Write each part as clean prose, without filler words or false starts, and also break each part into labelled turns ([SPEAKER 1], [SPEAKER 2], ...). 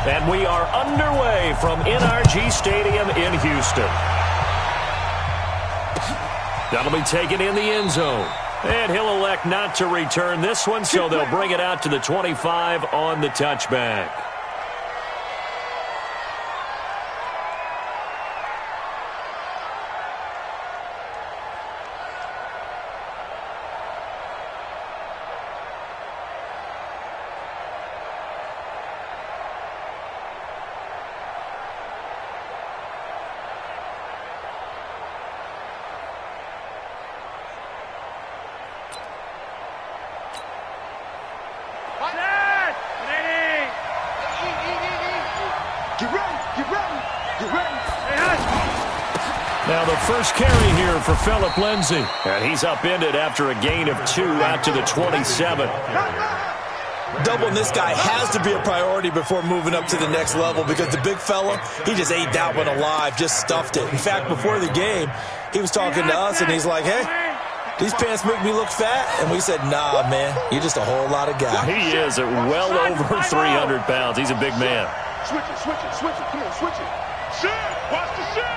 [SPEAKER 1] And we are underway from NRG Stadium in Houston. That'll be taken in the end zone. And he'll elect not to return this one, so they'll bring it out to the 25 on the touchback. Now the first carry here for Phillip Lindsay. And he's upended after a gain of 2 out to the 27.
[SPEAKER 2] Doubling this guy has to be a priority before moving up to the next level because the big fella, he just ate that one alive, just stuffed it. In fact, before the game, he was talking to us, and he's like, hey, these pants make me look fat. And we said, nah, man, you're just a whole lot of guy.
[SPEAKER 1] He is at well over 300 pounds. He's a big man.
[SPEAKER 3] Switch it, switch it, switch it. Come on, switch it. Shit, watch the shit.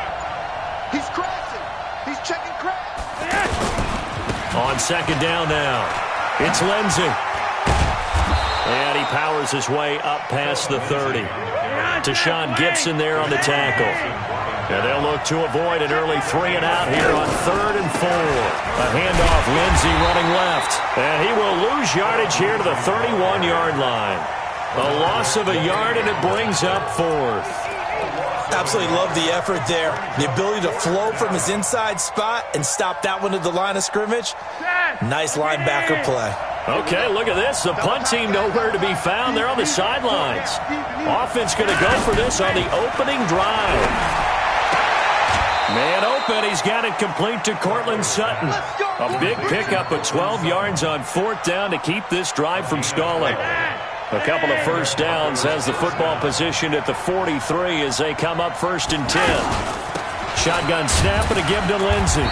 [SPEAKER 3] He's crashing. He's checking crash.
[SPEAKER 1] On second down now, it's Lindsay. And he powers his way up past the 30. Tashaun Gipson there on the tackle. And they'll look to avoid an early 3-and-out here on 3rd and 4. A handoff, Lindsay running left. And he will lose yardage here to the 31-yard line. A loss of a yard, and it brings up 4th.
[SPEAKER 2] Absolutely love the effort there. The ability to flow from his inside spot and stop that one at the line of scrimmage. Nice linebacker play.
[SPEAKER 1] Okay, look at this. The punt team nowhere to be found. They're on the sidelines. Offense going to go for this on the opening drive. Man open. He's got it complete to Courtland Sutton. A big pickup of 12 yards on 4th down to keep this drive from stalling. A couple of first downs has the football position at the 43 as they come up 1st and 10. Shotgun snap and a give to Lindsay.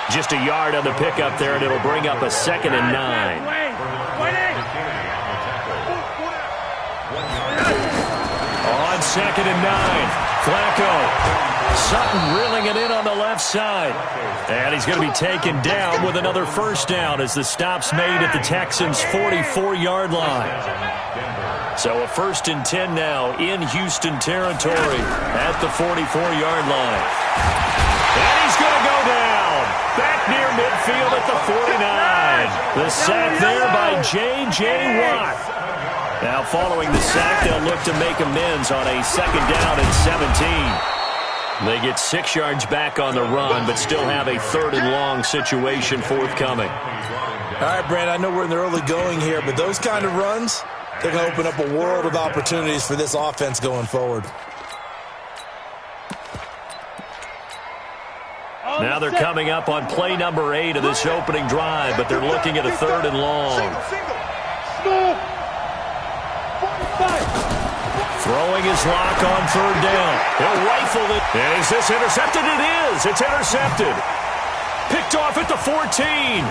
[SPEAKER 1] Just a yard on the pickup there, and it'll bring up a 2nd and 9. On 2nd and 9, Flacco. Sutton reeling it in on the left side. And he's going to be taken down with another first down as the stop's made at the Texans' 44-yard line. So a 1st and 10 now in Houston territory at the 44-yard line. And he's going to go down. Back near midfield at the 49. The sack there by J.J. Watt. Now following the sack, they'll look to make amends on a 2nd down and 17. They get 6 yards back on the run, but still have a 3rd and long situation forthcoming.
[SPEAKER 2] All right, Brand, I know we're in the early going here, but those kind of runs, they're going to open up a world of opportunities for this offense going forward.
[SPEAKER 1] Now they're coming up on play number 8 of this opening drive, but they're looking at a 3rd and long. Throwing his lock on 3rd down. He'll rifle it. Is this intercepted? It is. It's intercepted. Picked off at the 14. And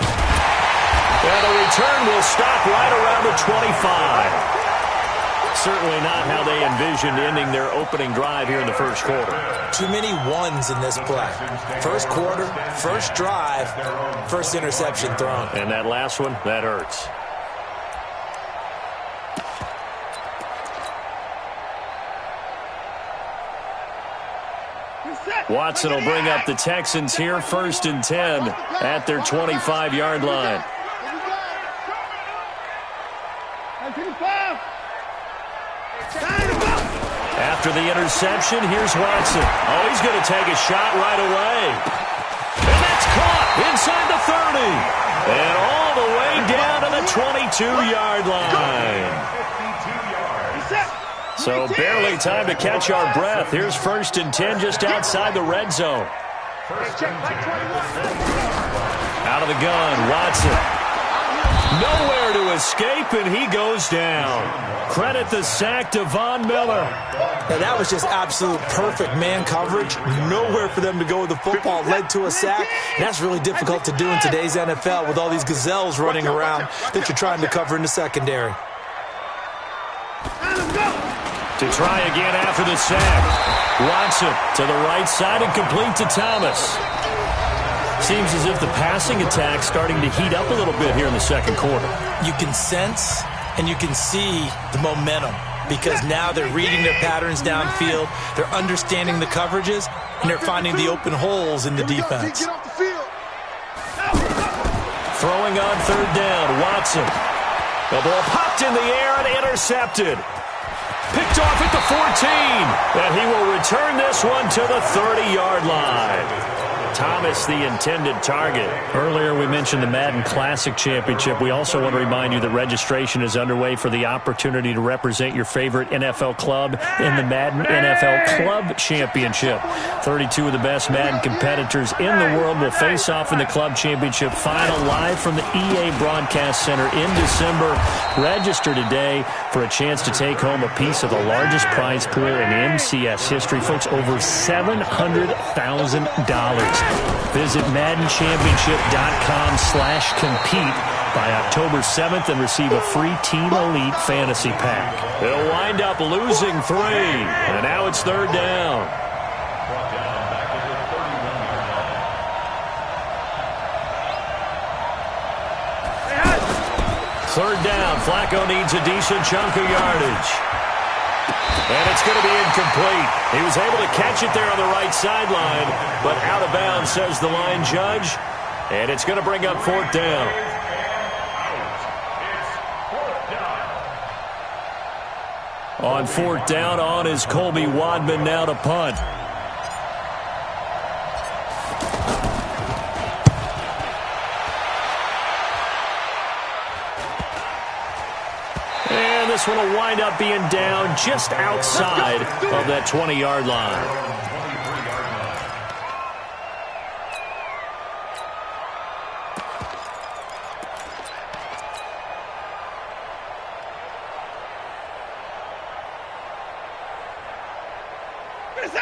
[SPEAKER 1] the return will stop right around the 25. Certainly not how they envisioned ending their opening drive here in the first quarter.
[SPEAKER 2] Too many ones in this play. First quarter, first drive, first interception thrown.
[SPEAKER 1] And that last one, that hurts. Watson will bring up the Texans here, 1st and 10 at their 25-yard line. After the interception, here's Watson. Oh, he's going to take a shot right away. And that's caught inside the 30. And all the way down to the 22-yard line. So barely time to catch our breath. Here's 1st and 10 just outside the red zone. Out of the gun, Watson. Nowhere to escape, and he goes down. Credit the sack to Von Miller.
[SPEAKER 2] Now, that was just absolute perfect man coverage. Nowhere for them to go with the football. Led to a sack. And that's really difficult to do in today's NFL with all these gazelles running around that you're trying to cover in the secondary.
[SPEAKER 1] To try again after the sack. Watson to the right side and complete to Thomas. Seems as if the passing attack's starting to heat up a little bit here in the second quarter.
[SPEAKER 2] You can sense and you can see the momentum because now they're reading their patterns downfield, they're understanding the coverages, and they're finding the open holes in the defense.
[SPEAKER 1] Throwing on third down, Watson. The ball popped in the air and intercepted. Picked off at the 14, and he will return this one to the 30-yard line. Thomas, the intended target. Earlier, we mentioned the Madden Classic Championship. We also want to remind you that registration is underway for the opportunity to represent your favorite NFL club in the Madden NFL Club Championship. 32 of the best Madden competitors in the world will face off in the Club Championship final live from the EA Broadcast Center in December. Register today for a chance to take home a piece of the largest prize pool in MCS history. Folks, over $700,000. Visit MaddenChampionship.com/compete by October 7th and receive a free Team Elite Fantasy Pack. They'll wind up losing 3, and now it's third down. Third down, Flacco needs a decent chunk of yardage. And it's going to be incomplete. He was able to catch it there on the right sideline, but out of bounds, says the line judge. And it's going to bring up fourth down. On fourth down, on is Colby Wadman now to punt. This one will wind up being down just outside of that 20-yard line.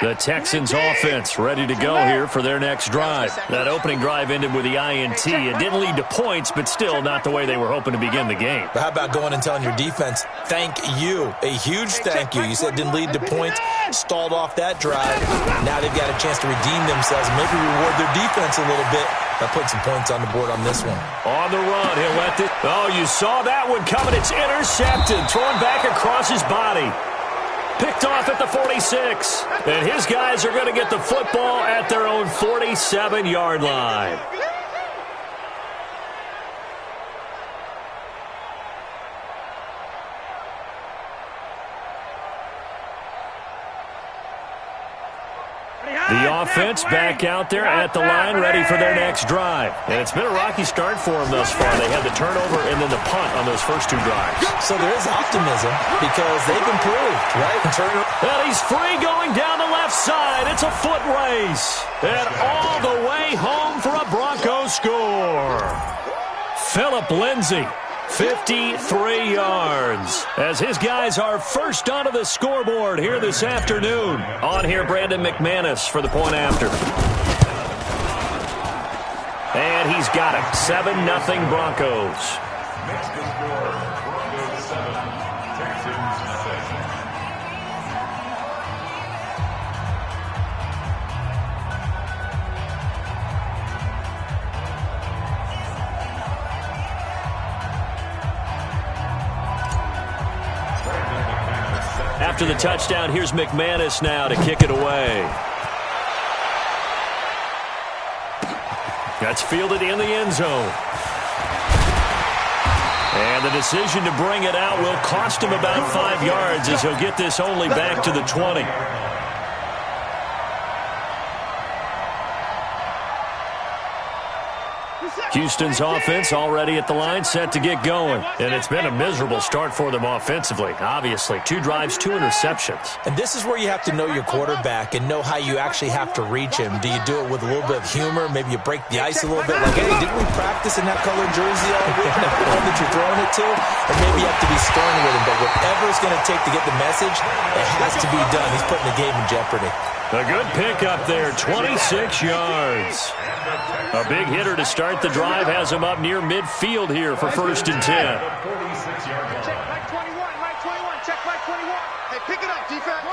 [SPEAKER 1] The Texans offense ready to go here for their next drive. That opening drive ended with the INT. It didn't lead to points, but still not the way they were hoping to begin the game.
[SPEAKER 2] But how about going and telling your defense, thank you, a huge thank you. You said it didn't lead to points, stalled off that drive. Now they've got a chance to redeem themselves and maybe reward their defense a little bit by putting some points on the board on this one.
[SPEAKER 1] On the run, he'll let it. Oh, you saw that one coming. It's intercepted, thrown back across his body. Picked off at the 46. And his guys are going to get the football at their own 47-yard line. The offense back out there at the line, ready for their next drive. And it's been a rocky start for them thus far. They had the turnover and then the punt on those first 2 drives.
[SPEAKER 2] So there is optimism because they've improved, right?
[SPEAKER 1] And he's free going down the left side. It's a foot race. And all the way home for a Broncos score. Phillip Lindsay. 53 yards as his guys are first onto the scoreboard here this afternoon. On here, Brandon McManus for the point after. And he's got it. 7-0 Broncos. After the touchdown, here's McManus now to kick it away. That's fielded in the end zone. And the decision to bring it out will cost him about 5 yards as he'll get this only back to the 20. Houston's offense already at the line, set to get going. And it's been a miserable start for them offensively, obviously. 2 drives, 2 interceptions.
[SPEAKER 2] And this is where you have to know your quarterback and know how you actually have to reach him. Do you do it with a little bit of humor? Maybe you break the ice a little bit. Like, hey, didn't we practice in that colored jersey all week? And the one that you're throwing it to? Or maybe you have to be stern with him. But whatever it's going to take to get the message, it has to be done. He's putting the game in jeopardy.
[SPEAKER 1] A good pickup there, 26 yards. A big hitter to start the drive has him up near midfield here for 1st and 10.
[SPEAKER 3] Check, right 21, check Mike 21. Hey, pick it up, defense.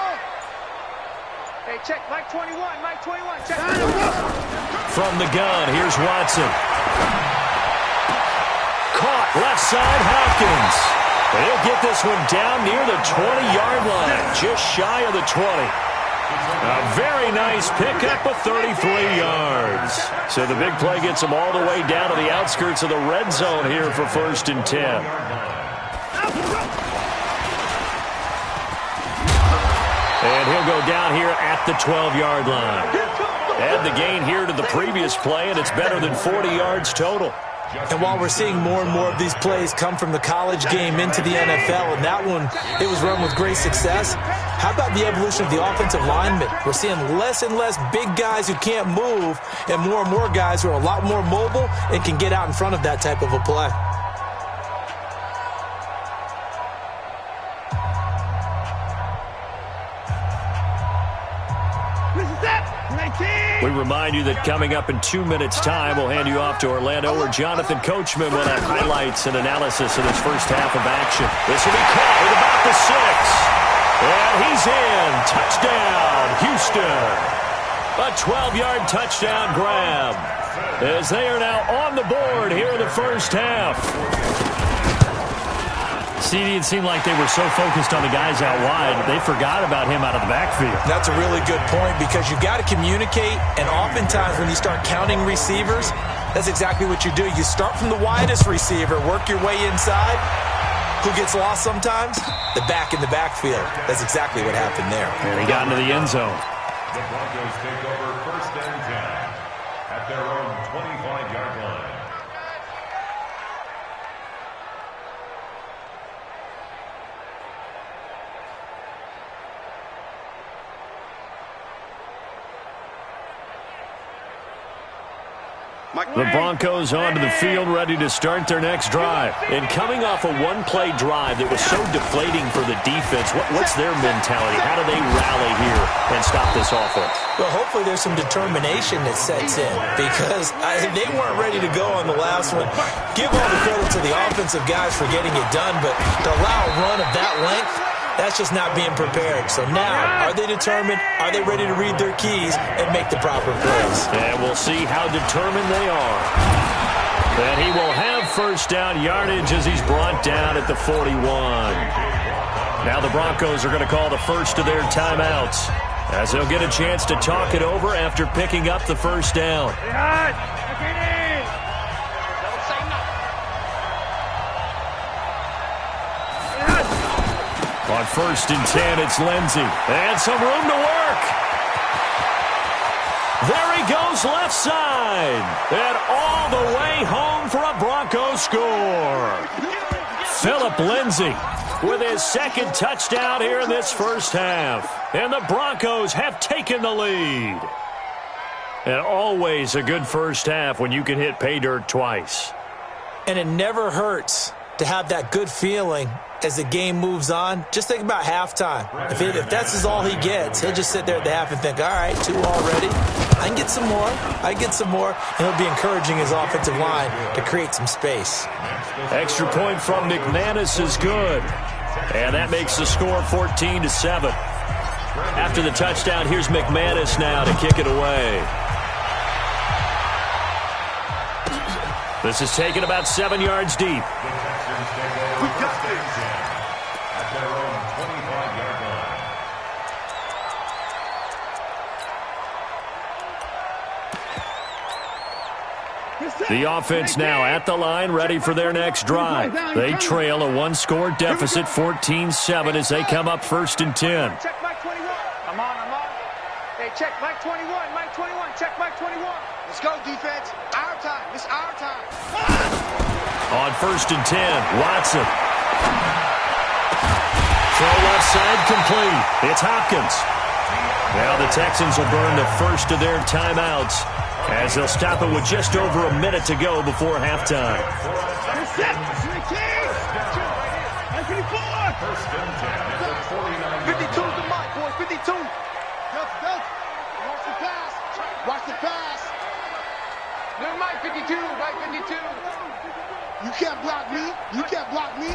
[SPEAKER 3] Hey, check, Mike 21, Mike 21, check.
[SPEAKER 1] From the gun, here's Watson. Caught, left side, Hopkins. He'll get this one down near the 20-yard line, just shy of the 20. A very nice pickup of 33 yards. So the big play gets him all the way down to the outskirts of the red zone here for 1st and 10. And he'll go down here at the 12-yard line. Add the gain here to the previous play, and it's better than 40 yards total.
[SPEAKER 2] And while we're seeing more and more of these plays come from the college game into the NFL, and that one, it was run with great success, how about the evolution of the offensive linemen? We're seeing less and less big guys who can't move and more guys who are a lot more mobile and can get out in front of that type of a play.
[SPEAKER 1] We remind you that coming up in 2 minutes' time, we'll hand you off to Orlando, where Jonathan Coachman will have highlights and analysis of this first half of action. This will be caught at about the 6. And he's in. Touchdown, Houston. A 12-yard touchdown grab, as they are now on the board here in the first half. CD, it seemed like they were so focused on the guys out wide, they forgot about him out of the backfield.
[SPEAKER 2] That's a really good point, because you've got to communicate, and oftentimes when you start counting receivers, that's exactly what you do. You start from the widest receiver, work your way inside. Who gets lost sometimes? The back in the backfield. That's exactly what happened there.
[SPEAKER 1] And he got into the end zone.
[SPEAKER 4] The Broncos take over 1st and 10 at their own 25-yard line.
[SPEAKER 1] The Broncos onto the field, ready to start their next drive. And coming off a one-play drive that was so deflating for the defense, what's their mentality? How do they rally here and stop this offense?
[SPEAKER 2] Well, hopefully there's some determination that sets in, because they weren't ready to go on the last one. Give all the credit to the offensive guys for getting it done, but to allow a run of that length, that's just not being prepared. So now, are they determined? Are they ready to read their keys and make the proper plays?
[SPEAKER 1] And we'll see how determined they are. And he will have first down yardage as he's brought down at the 41. Now the Broncos are going to call the first of their timeouts, as they'll get a chance to talk it over after picking up the first down. On 1st and 10, it's Lindsey. And some room to work. There he goes left side. And all the way home for a Broncos score. Phillip Lindsay with his second touchdown here in this first half. And the Broncos have taken the lead. And always a good first half when you can hit pay dirt twice.
[SPEAKER 2] And it never hurts to have that good feeling as the game moves on. Just think about halftime. If that's all he gets, he'll just sit there at the half and think, all right, 2 already. I can get some more. I get some more. And he'll be encouraging his offensive line to create some space.
[SPEAKER 1] Extra point from McManus is good. And that makes the score 14-7. After the touchdown, here's McManus now to kick it away. This is taken about 7 yards deep.
[SPEAKER 3] We got this.
[SPEAKER 4] At their own 25-yard line.
[SPEAKER 1] The offense now at the line, ready for their next drive. They trail a one-score deficit, 14-7, as they come up 1st and 10.
[SPEAKER 3] Check Mike 21. I'm on. Hey, check Mike 21. Mike 21. Check Mike 21. Let's go, defense. Our time. It's our time.
[SPEAKER 1] On 1st and 10, Watson. Throw left side complete. It's Hopkins. Now the Texans will burn the first of their timeouts, as they'll stop it with just over a minute to go before halftime.
[SPEAKER 3] 52 to Mike, boys. 52. Watch the pass. Watch the pass. No, Mike 52. Mike 52. You can't block me. You can't block me.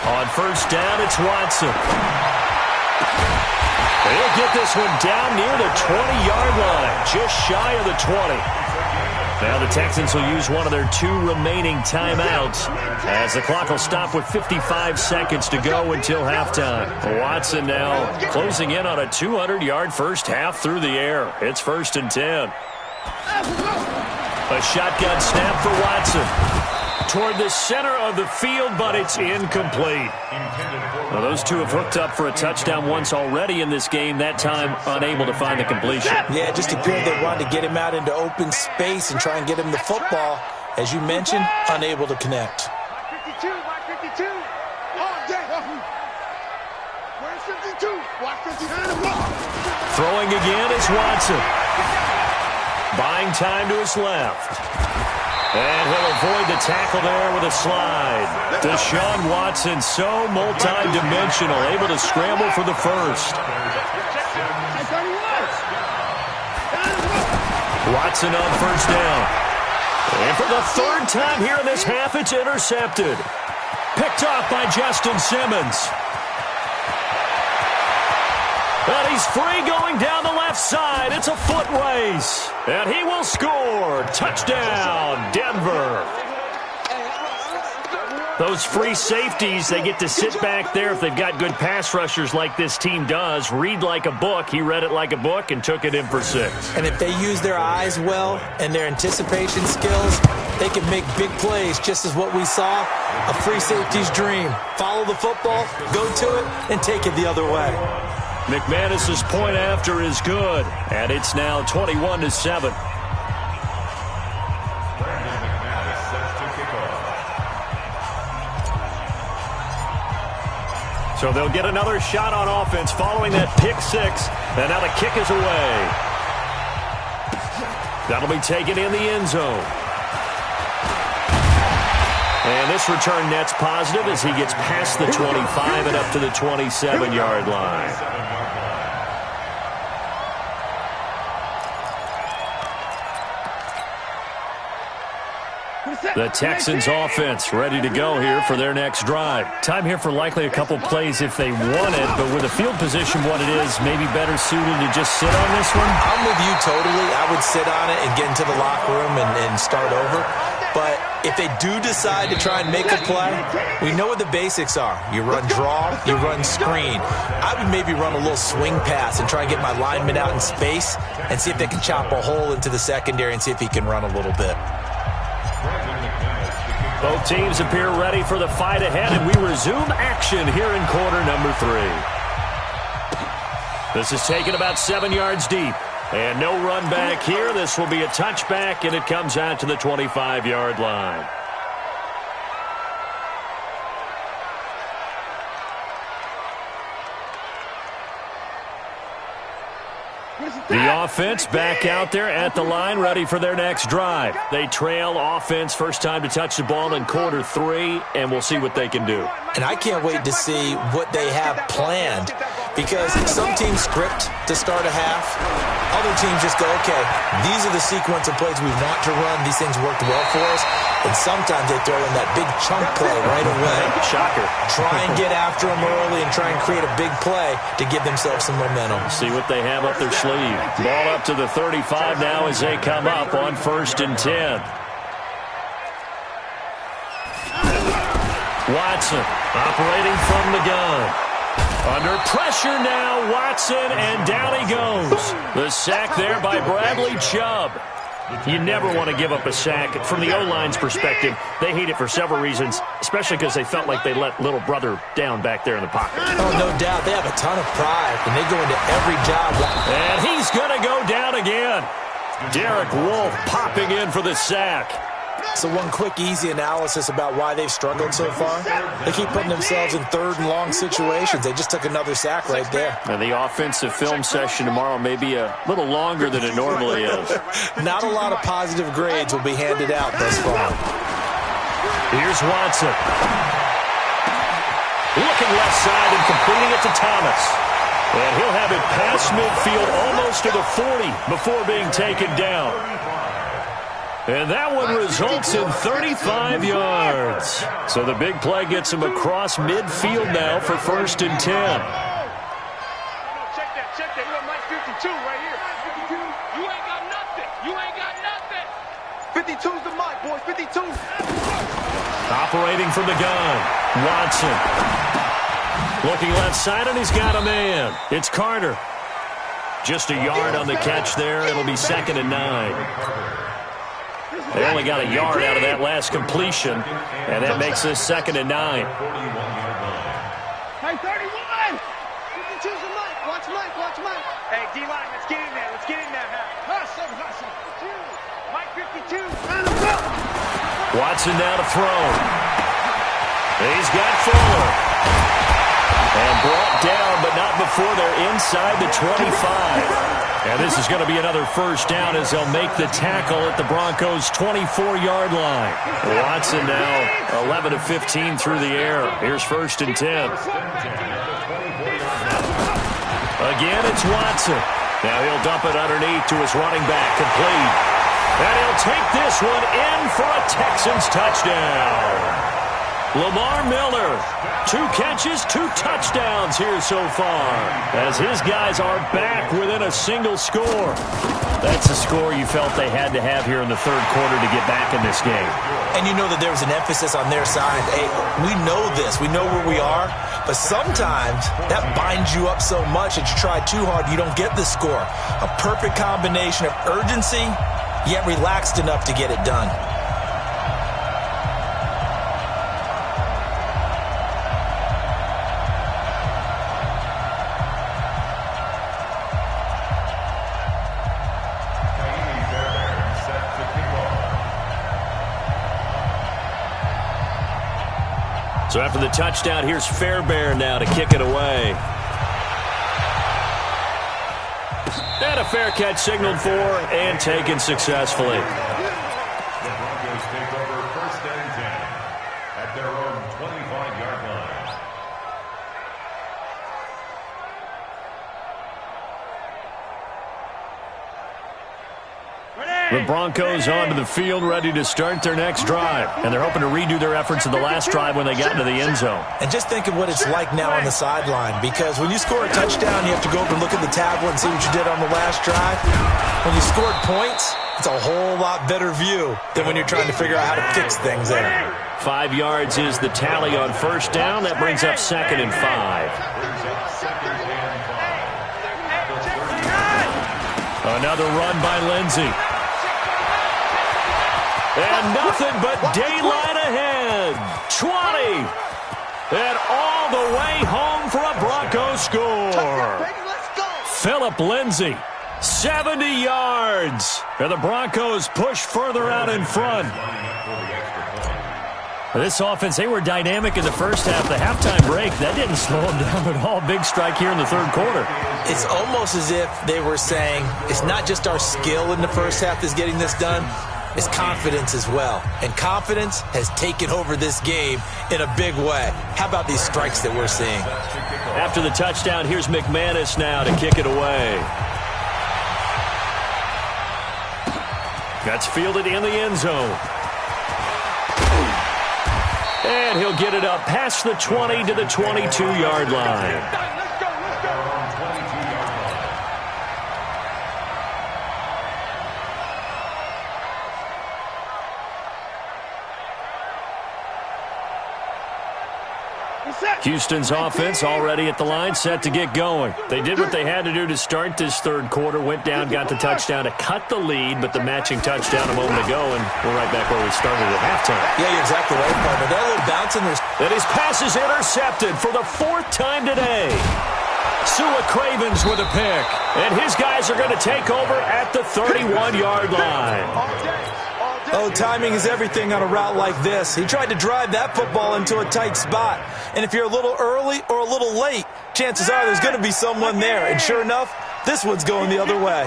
[SPEAKER 1] On first down, it's Watson. He'll get this one down near the 20-yard line, just shy of the 20. Now the Texans will use one of their 2 remaining timeouts as the clock will stop with 55 seconds to go until halftime. Watson now closing in on a 200-yard first half through the air. It's 1st and 10. A shotgun snap for Watson. Toward the center of the field, but it's incomplete. Well, those two have hooked up for a touchdown once already in this game, that time unable to find the completion.
[SPEAKER 2] Yeah, just appeared they wanted to get him out into open space and try and get him the football. As you mentioned, unable to connect.
[SPEAKER 3] Mike 52, Mike 52. All day. Where's 52? Watch 52.
[SPEAKER 1] Throwing again is Watson. Buying time to his left. And he'll avoid the tackle there with a slide. Deshaun Watson, so multi-dimensional, able to scramble for the first. Watson on first down. And for the 3rd time here in this half, it's intercepted. Picked off by Justin Simmons. And he's free going down the left side. It's a foot race. And he will score. Touchdown, Denver. Those free safeties, they get to sit back there if they've got good pass rushers like this team does. Read like a book. He read it like a book and took it in for 6.
[SPEAKER 2] And if they use their eyes well and their anticipation skills, they can make big plays, just as what we saw, a free safety's dream. Follow the football, go to it, and take it the other way.
[SPEAKER 1] McManus's point after is good, and it's now 21-7. So they'll get another shot on offense following that pick 6, and now the kick is away. That'll be taken in the end zone. And this return net's positive as he gets past the 25 and up to the 27-yard line. The Texans offense ready to go here for their next drive. Time here for likely a couple plays if they want it, but with the field position what it is, maybe better suited to just sit on this one?
[SPEAKER 2] I'm with you totally. I would sit on it and get into the locker room and start over. But if they do decide to try and make a play, we know what the basics are. You run draw, you run screen. I would maybe run a little swing pass and try and get my lineman out in space and see if they can chop a hole into the secondary and see if he can run a little bit.
[SPEAKER 1] Both teams appear ready for the fight ahead, and we resume action here in quarter number 3. This is taken about 7 yards deep. And no run back here. This will be a touchback, and it comes out to the 25-yard line. The offense back out there at the line, ready for their next drive. They trail offense, first time to touch the ball in quarter 3, and we'll see what they can do.
[SPEAKER 2] And I can't wait to see what they have planned, because some teams script to start a half. Other teams just go, okay, these are the sequence of plays we want to run. These things worked well for us. And sometimes they throw in that big chunk play right away.
[SPEAKER 1] Shocker.
[SPEAKER 2] Try and get after them early and try and create a big play to give themselves some momentum.
[SPEAKER 1] See what they have up their sleeve. Ball up to the 35 now as they come up on 1st and 10. Watson operating from the gun. Under pressure now, Watson, and down he goes. The sack there by Bradley Chubb. You never want to give up a sack. From the O-line's perspective, they hate it for several reasons, especially because they felt like they let little brother down back there in the pocket.
[SPEAKER 2] Oh, no doubt. They have a ton of pride, and they go into every job.
[SPEAKER 1] And he's going to go down again. Derek Wolfe popping in for the sack.
[SPEAKER 2] So one quick, easy analysis about why they've struggled so far. They keep putting themselves in 3rd and long situations. They just took another sack right there.
[SPEAKER 1] And the offensive film session tomorrow may be a little longer than it normally is.
[SPEAKER 2] Not a lot of positive grades will be handed out thus far.
[SPEAKER 1] Here's Watson. Looking left side and completing it to Thomas. And he'll have it past midfield almost to the 40 before being taken down. And that one results in 35 yards. So the big play gets him across midfield now for 1st and 10.
[SPEAKER 3] Check that. You got Mike 52 right here. 52. You ain't got nothing. 52's the mic, boys. 52.
[SPEAKER 1] Operating from the gun, Watson. Looking left side, and he's got a man. It's Carter. Just a yard on the catch there. It'll be 2nd and 9. They only got a yard out of that last completion, and that makes this 2nd and 9.
[SPEAKER 3] Hey, 31! 52's the mic. Watch Mike. Hey, D-line, let's get in there. Hustle. Mike 52.
[SPEAKER 1] Watson now to throw. He's got Fuller. And brought down, but not before they're inside the 25. And this is going to be another 1st down as they'll make the tackle at the Broncos' 24-yard line. Watson now 11 of 15 through the air. Here's 1st and 10. Again, it's Watson. Now he'll dump it underneath to his running back, complete. And he'll take this one in for a Texans touchdown. Lamar Miller, 2 catches, 2 touchdowns here so far, as his guys are back within a single score. That's a score you felt they had to have here in the 3rd quarter to get back in this game.
[SPEAKER 2] And you know that there was an emphasis on their side. Hey, we know this. We know where we are. But sometimes that binds you up so much that you try too hard, you don't get the score. A perfect combination of urgency, yet relaxed enough to get it done.
[SPEAKER 1] So after the touchdown, here's Fairbairn now to kick it away. And a fair catch signaled for and taken successfully.
[SPEAKER 4] The Broncos take over 1st and 10 at their own 25-yard line.
[SPEAKER 1] The Broncos onto the field, ready to start their next drive. And they're hoping to redo their efforts in the last drive when they got into the end zone.
[SPEAKER 2] And just think of what it's like now on the sideline, because when you score a touchdown, you have to go over and look at the tablet and see what you did on the last drive. When you scored points, it's a whole lot better view than when you're trying to figure out how to fix things there.
[SPEAKER 1] 5 yards is the tally on 1st down. That brings up 2nd and 5. Another run by Lindsey. And nothing but daylight ahead. 20. And all the way home for a Broncos score. Philip Lindsey, 70 yards. And the Broncos push further out in front. This offense, they were dynamic in the first half. The halftime break, that didn't slow them down at all. Big strike here in the 3rd quarter.
[SPEAKER 2] It's almost as if they were saying, it's not just our skill in the first half that's getting this done. It's confidence as well. And confidence has taken over this game in a big way. How about these strikes that we're seeing?
[SPEAKER 1] After the touchdown, here's McManus now to kick it away. That's fielded in the end zone. And he'll get it up past the 20 to the 22-yard line. Houston's offense already at the line, set to get going. They did what they had to do to start this 3rd quarter, went down, got the touchdown to cut the lead, but the matching touchdown a moment ago, and we're right back where we started at halftime.
[SPEAKER 2] Yeah, you're exactly right, partner. That little bounce in there.
[SPEAKER 1] And his pass is intercepted for the 4th time today. Sua Cravens with a pick, and his guys are going to take over at the 31-yard line.
[SPEAKER 2] Oh, timing is everything on a route like this. He tried to drive that football into a tight spot. And if you're a little early or a little late, chances are there's going to be someone there. And sure enough, this one's going the other way.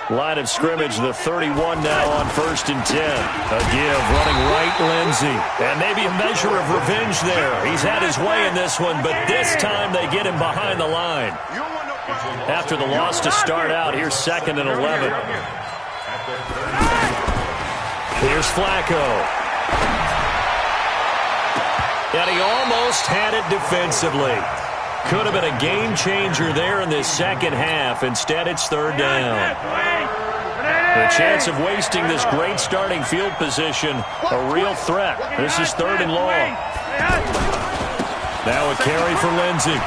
[SPEAKER 1] Line of scrimmage, the 31 now on 1st and 10. A give, running right, Lindsey. And maybe a measure of revenge there. He's had his way in this one, but this time they get him behind the line. After the loss to start out, here's 2nd and 11. Here's Flacco. And he almost had it defensively. Could have been a game changer there in this second half. Instead, it's third down. The chance of wasting this great starting field position, a real threat. This is third and long. Now a carry for Lindsey.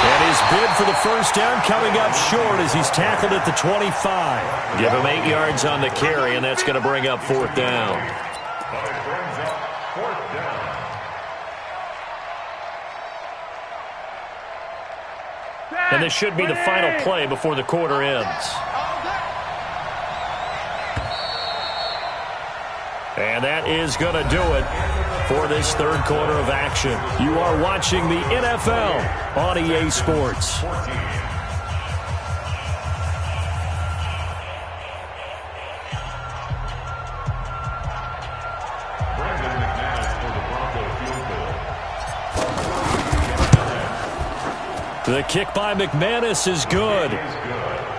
[SPEAKER 1] And his bid for the first down coming up short as he's tackled at the 25. Give him 8 yards on the carry, and that's going to bring up fourth down. And this should be the final play before the quarter ends. And that is going to do it for this third quarter of action. You are watching the NFL on EA Sports. The kick by McManus is good.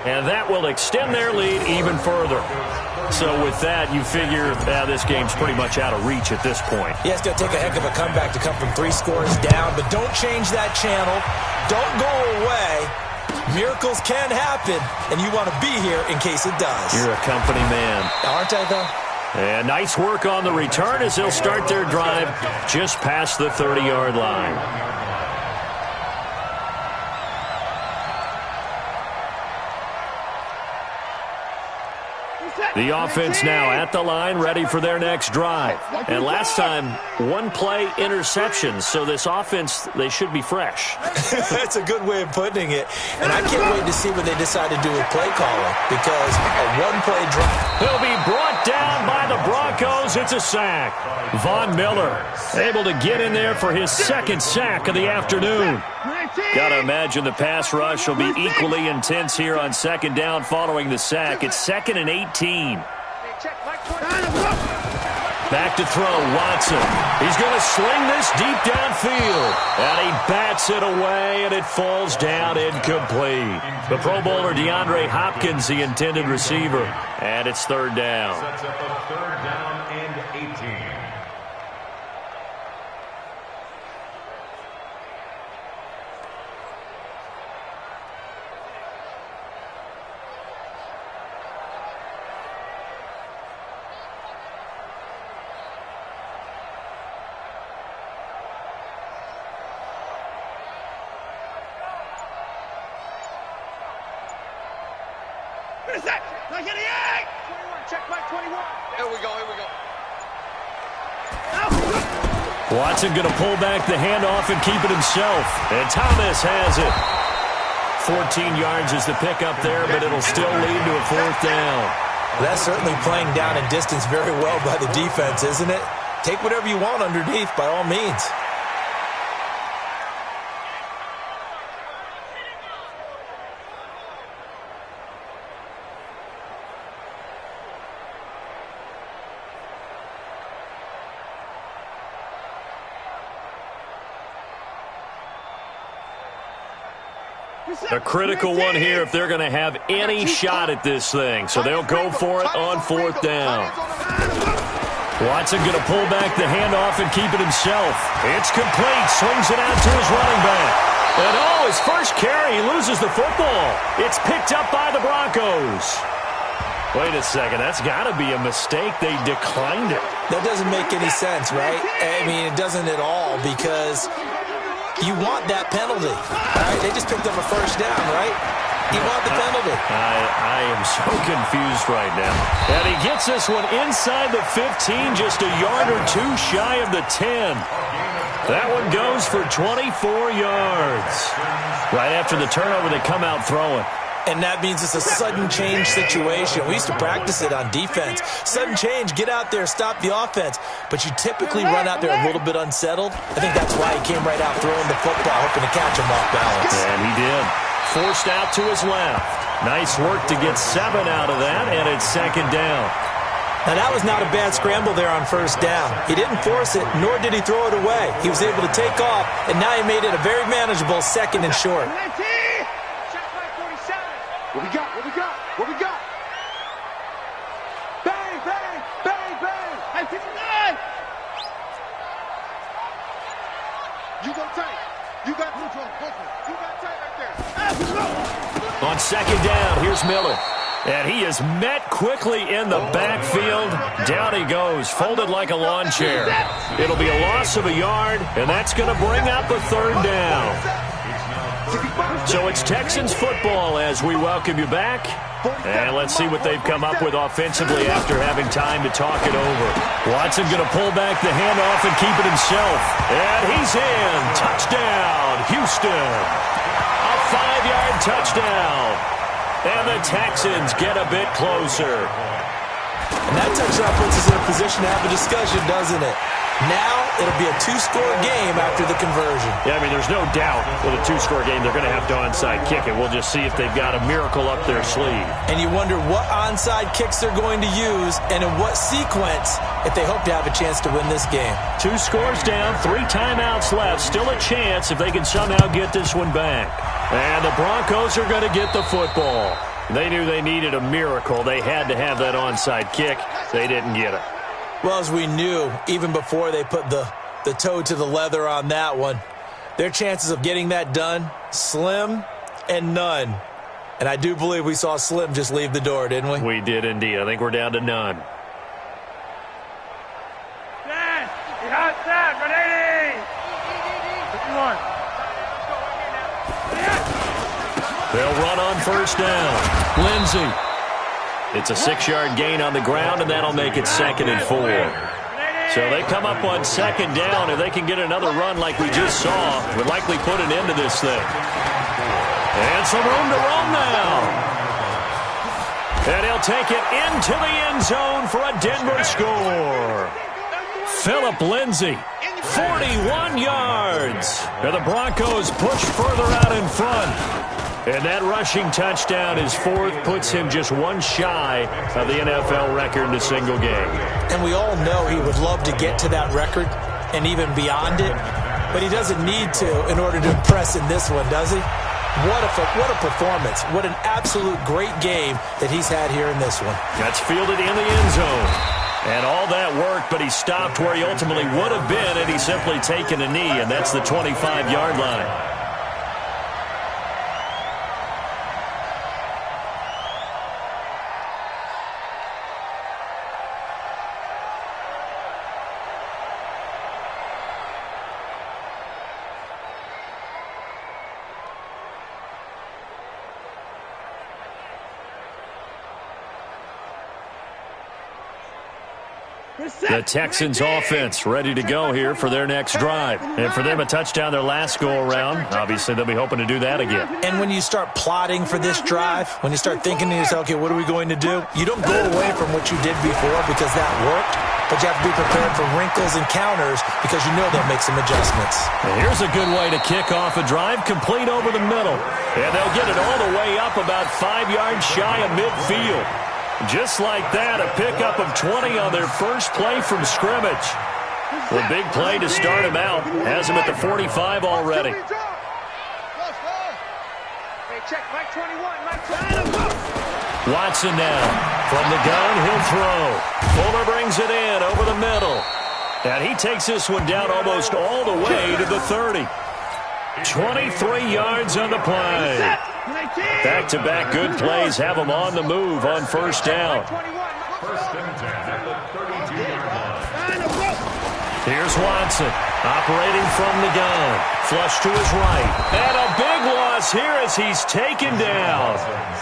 [SPEAKER 1] And that will extend their lead even further. So with that, you figure this game's pretty much out of reach at this point.
[SPEAKER 2] Yeah, it's going to take a heck of a comeback to come from 3 scores down, but don't change that channel. Don't go away. Miracles can happen, and you want to be here in case it does.
[SPEAKER 1] You're a company man.
[SPEAKER 2] Aren't I, though?
[SPEAKER 1] And nice work on the return as they'll start their drive just past the 30-yard line. The offense now at the line, ready for their next drive. And last time, 1-play interceptions, so this offense, they should be fresh.
[SPEAKER 2] That's a good way of putting it. And I can't wait to see what they decide to do with play calling, because a 1-play drive.
[SPEAKER 1] He'll be brought down by the Broncos. It's a sack. Von Miller able to get in there for his second sack of the afternoon. Got to imagine the pass rush will be equally intense here on second down following the sack. It's 2nd and 18. Back to throw, Watson. He's going to sling this deep downfield. And he bats it away, and it falls down incomplete. The Pro Bowler DeAndre Hopkins, the intended receiver. And it's third down.
[SPEAKER 4] Sets up a third down and 18.
[SPEAKER 1] Watson going to pull back the handoff and keep it himself. And Thomas has it. 14 yards is the pickup there, but it'll still lead to a fourth down.
[SPEAKER 2] That's certainly playing down in distance very well by the defense, isn't it? Take whatever you want underneath, by all means.
[SPEAKER 1] A critical one here if they're going to have any shot at this thing. So they'll go for it on fourth down. Watson going to pull back the handoff and keep it himself. It's complete. Swings it out to his running back. And his first carry, he loses the football. It's picked up by the Broncos. Wait a second. That's got to be a mistake. They declined it.
[SPEAKER 2] That doesn't make any sense, right? I mean, it doesn't at all, because you want that penalty. All right, they just picked up a first down, right? You want the penalty.
[SPEAKER 1] I am so confused right now. And he gets this one inside the 15, just a yard or two shy of the 10. That one goes for 24 yards. Right after the turnover, they come out throwing.
[SPEAKER 2] And that means it's a sudden change situation. We used to practice it on defense. Sudden change, get out there, stop the offense. But you typically run out there a little bit unsettled. I think that's why he came right out throwing the football, hoping to catch him off balance.
[SPEAKER 1] And he did. Forced out to his left. Nice work to get 7 out of that, and it's second down.
[SPEAKER 2] Now, that was not a bad scramble there on first down. He didn't force it, nor did he throw it away. He was able to take off, and now he made it a very manageable second and short.
[SPEAKER 3] What we got? What we got? What we got? Bang, bang!
[SPEAKER 1] On second down, here's Miller. And he is met quickly in the backfield. Down he goes, folded like a lawn chair. It'll be a loss of a yard, and that's going to bring up a third down. So it's Texans football as we welcome you back. And let's see what they've come up with offensively after having time to talk it over. Watson going to pull back the handoff and keep it himself. And he's in. Touchdown, Houston. A 5-yard touchdown. And the Texans get a bit closer.
[SPEAKER 2] And that touchdown puts us in a position to have a discussion, doesn't it? Now it'll be a 2-score game after the conversion.
[SPEAKER 1] Yeah, I mean, there's no doubt with a 2-score game they're going to have to onside kick it. We'll just see if they've got a miracle up their sleeve.
[SPEAKER 2] And you wonder what onside kicks they're going to use and in what sequence if they hope to have a chance to win this game.
[SPEAKER 1] 2 scores down, 3 timeouts left. Still a chance if they can somehow get this one back. And the Broncos are going to get the football. They knew they needed a miracle. They had to have that onside kick. They didn't get it.
[SPEAKER 2] Well, as we knew, even before they put the toe to the leather on that one, their chances of getting that done, slim and none. And I do believe we saw Slim just leave the door, didn't we?
[SPEAKER 1] We did indeed. I think we're down to none.
[SPEAKER 3] Outside, 180. 51.
[SPEAKER 1] They'll run on first down. Lindsey. It's a 6-yard gain on the ground, and that'll make it 2nd and 4. So they come up on 2nd down, and they can get another run like we just saw. Would likely put an end to this thing. And some room to roam now. And he'll take it into the end zone for a Denver score. Philip Lindsey, 41 yards. And the Broncos push further out in front. And that rushing touchdown is 4th, puts him just 1 shy of the NFL record in a single game.
[SPEAKER 2] And we all know he would love to get to that record and even beyond it, but he doesn't need to in order to impress in this one, does he? What a performance. What an absolute great game that he's had here in this one.
[SPEAKER 1] That's fielded in the end zone. And all that worked, but he stopped where he ultimately would have been, and he's simply taken a knee, and that's the 25-yard line. The Texans offense ready to go here for their next drive. And for them, a touchdown their last go-around. Obviously, they'll be hoping to do that again.
[SPEAKER 2] And when you start plotting for this drive, when you start thinking to yourself, okay, what are we going to do? You don't go away from what you did before because that worked, but you have to be prepared for wrinkles and counters because you know they'll make some adjustments.
[SPEAKER 1] And here's a good way to kick off a drive, complete over the middle. And they'll get it all the way up about 5 yards shy of midfield. Just like that, a pickup of 20 on their first play from scrimmage. The big play to start him out. Has him at the 45 already. Watson now. From the gun, he'll throw. Fuller brings it in over the middle. And he takes this one down almost all the way to the 30. 23 yards on the play. Back-to-back good plays have them on the move on first down.
[SPEAKER 4] First and 10 at the 32-yard line.
[SPEAKER 1] Here's Watson operating from the gun. Flush to his right. And a big loss here as he's taken down.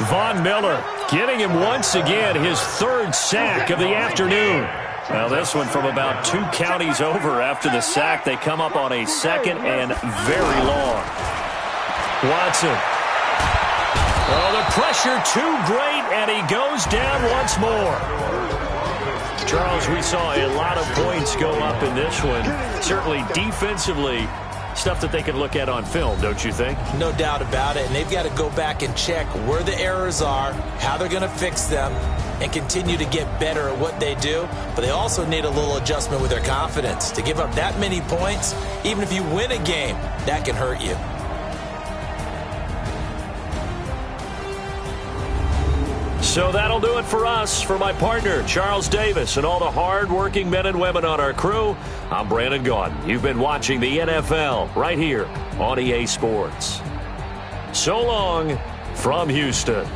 [SPEAKER 1] Von Miller getting him once again his 3rd sack of the afternoon. Now this one from about 2 counties over after the sack. They come up on a 2nd and very long. Watson. Oh, the pressure too great, and he goes down once more. Charles, we saw a lot of points go up in this one. Certainly defensively, stuff that they can look at on film, don't you think?
[SPEAKER 2] No doubt about it, and they've got to go back and check where the errors are, how they're going to fix them, and continue to get better at what they do. But they also need a little adjustment with their confidence. To give up that many points, even if you win a game, that can hurt you.
[SPEAKER 1] So that'll do it for us. For my partner, Charles Davis, and all the hard-working men and women on our crew, I'm Brandon Gaudin. You've been watching the NFL right here on EA Sports. So long, from Houston.